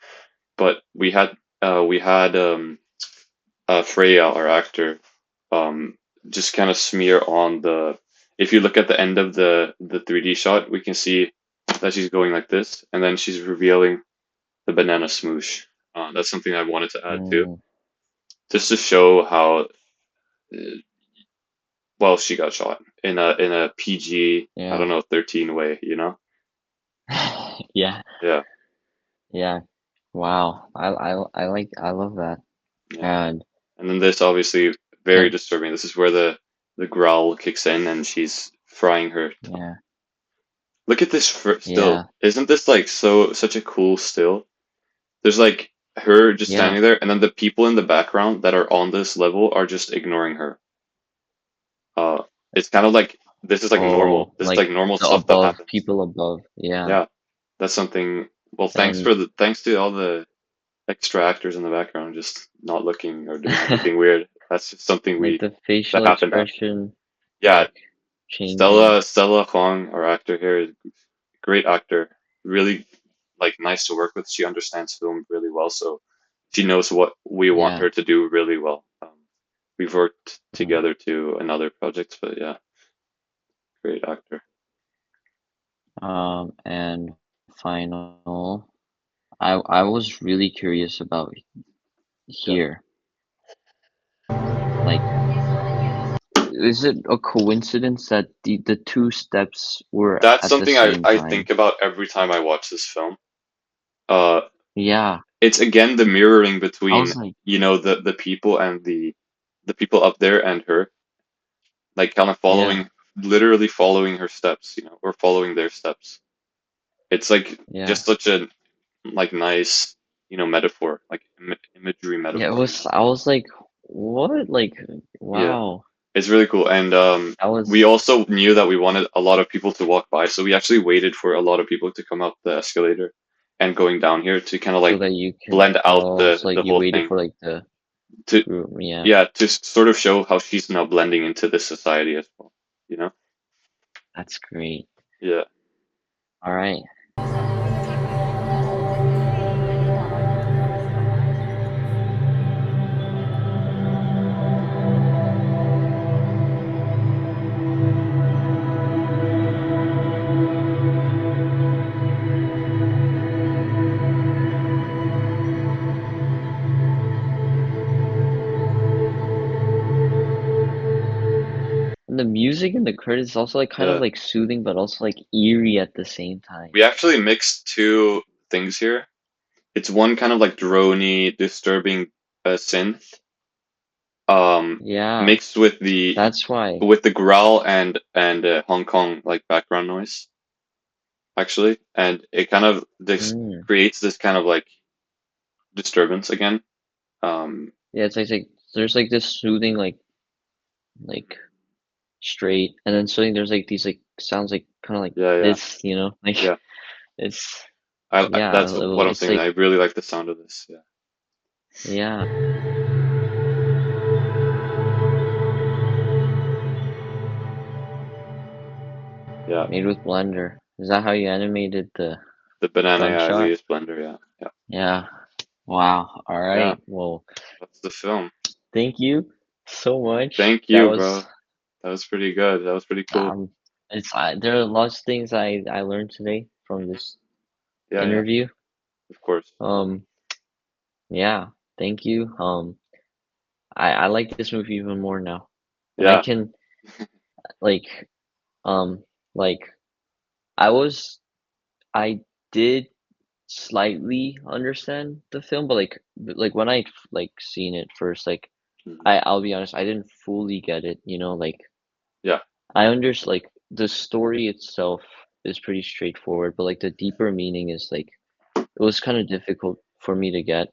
But we had Freya, our actor, um, just kind of smear on the. If you look at the end of the 3D shot, we can see that she's going like this, and then she's revealing the banana smoosh. That's something I wanted to add too, Mm. just to show how well she got shot in a PG, I don't Yeah. know, 13 way, you know? Yeah. Yeah, Yeah. Wow. I love that. yeah. And And then this obviously very can disturbing. This is where the growl kicks in, and she's frying her tongue. yeah. Look at this still. Yeah. Isn't this like such a cool still? There's like her just Yeah. standing there, and then the people in the background that are on this level are just ignoring her. Uh, it's kind of like this is like normal. Oh, This is like like normal the stuff that above, happens. people above. Yeah. Yeah, that's something. Well, And thanks to all the extra actors in the background just not looking or doing anything weird. That's just something like we the that facial happened. expression Yeah, like changing. Stella Huang, our actor here, is a great actor. Really like nice to work with. She understands film really well, so she knows what we want Yeah. her to do really well. We've worked Mm. together to another project, but yeah, great actor. And final, I was really curious about Yeah. here. is it a coincidence that the two steps were That's at the something same I time? think about every time I watch this film. Uh, Yeah, it's again the mirroring I between, was like, the people and the people up there and her, like kind of yeah, literally following her steps, or following their steps. It's like yeah, just such a like nice, metaphor, like imagery yeah. It metaphor. was. I was like, what? Like, Yeah, wow. it's really cool. And That we was also knew that we wanted a lot of people to walk by, so we actually waited for a lot of people to come up the escalator and going down here to kind of so like that you can. blend out Oh, the so like the you whole waited thing for like the to group. Yeah. yeah, to sort of show how she's now blending into this society as well, you know? That's great. Yeah. All right. And the music in the credits is also like kind of Yeah. like soothing, but also like eerie at the same time. We actually mixed two things here. It's one kind of like droney, disturbing synth, Yeah, mixed with the that's why. growl and Hong Kong like background noise, actually, and it kind of this Mm. creates this kind of like disturbance again. Um, Yeah, it's like there's like this soothing like straight, and then suddenly there's like these like sounds like kind of like yeah, yeah, this, you know, like yeah. it's That's yeah, what I'm it's saying. like I really like the sound of this. Yeah, yeah. yeah. Made with Blender. Is that how you animated the The banana. Yeah, we gunshot? use Blender. Yeah, yeah, Yeah. Wow. All yeah. right. Well, That's the film. thank you so much. Thank That you, was bro. That was pretty good. That was pretty cool. um there are lots of things I learned today from Mhm. this Yeah, yeah. interview. Of course. Um yeah, thank you. I like this movie even more now. And I Yeah. can like um like I was I did slightly understand the film, but like when I like seen it first, like Mhm. I'll be honest, I didn't fully get it, you know, like Yeah. I understand like the story itself is pretty straightforward, but like the deeper meaning is like it was kind of difficult for me to get.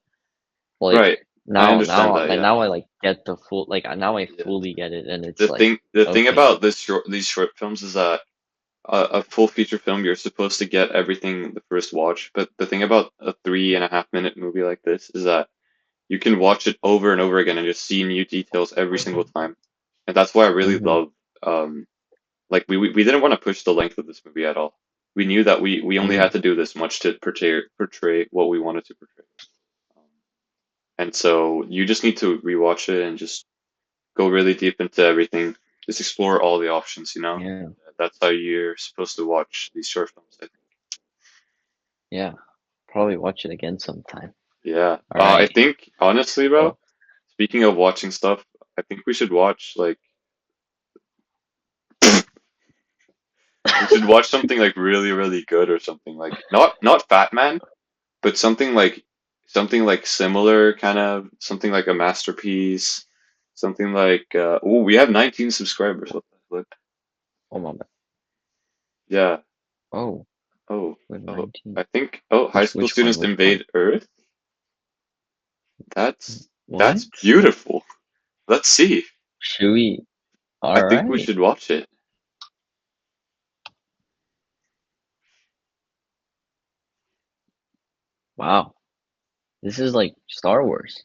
Like Right. I understand that. like Yeah. now I like get the full like now I Yeah. fully get it, and it's like The thing okay. about these short films is that a full feature film, you're supposed to get everything the first watch. But the thing about a 3.5 minute movie like this is that you can watch it over and over again and just see new details every single time. And that's why I really Mm-hmm. love, like we didn't want to push the length of this movie at all. We knew that we only Mm-hmm. had to do this much to portray what we wanted to portray. Um, and so you just need to rewatch it and just go really deep into everything. Just explore all the options, you know? Yeah. That's how you're supposed to watch these short films, I think. Yeah. Probably watch it again sometime. Yeah. All I right. think, honestly, bro, Well, speaking of watching stuff, I think we should watch, like, we should watch something, like, really, really good or something. Like, not Fat Man, but something like similar, kind of, something like a masterpiece, something like, oh, we have 19 subscribers. What the flip? oh my bad. Yeah. Oh, Oh, with oh, 19. I think, oh, high school Which one? students Which one? invade Earth. That's What? beautiful. Let's see. Should we? I All think we right. should watch it. Wow. This is like Star Wars.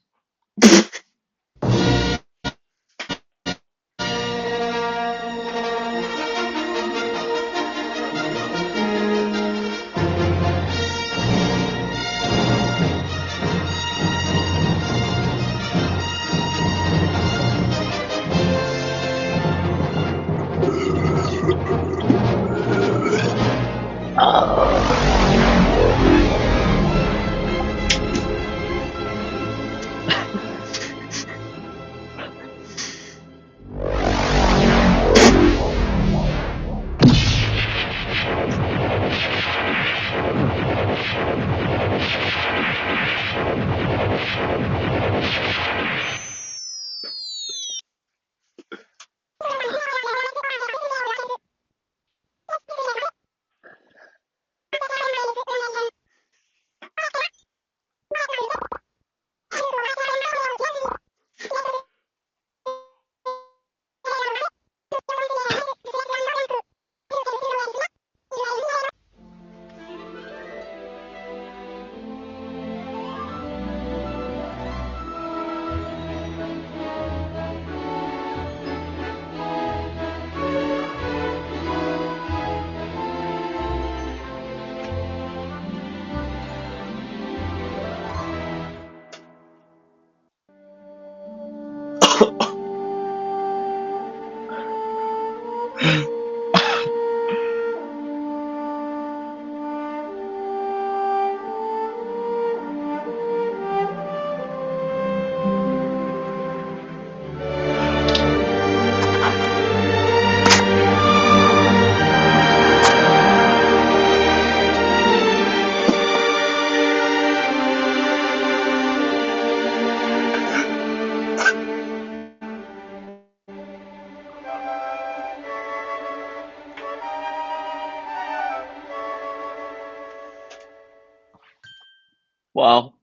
Wow.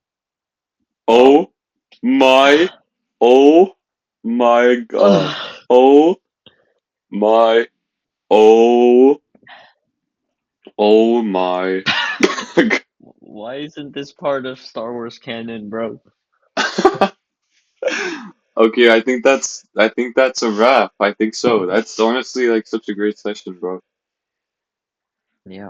Oh my, oh my God. Ugh. Oh my, oh, oh my. Why isn't this part of Star Wars canon, bro? Okay, I think that's a wrap. I think so. That's honestly like such a great session, bro. Yeah.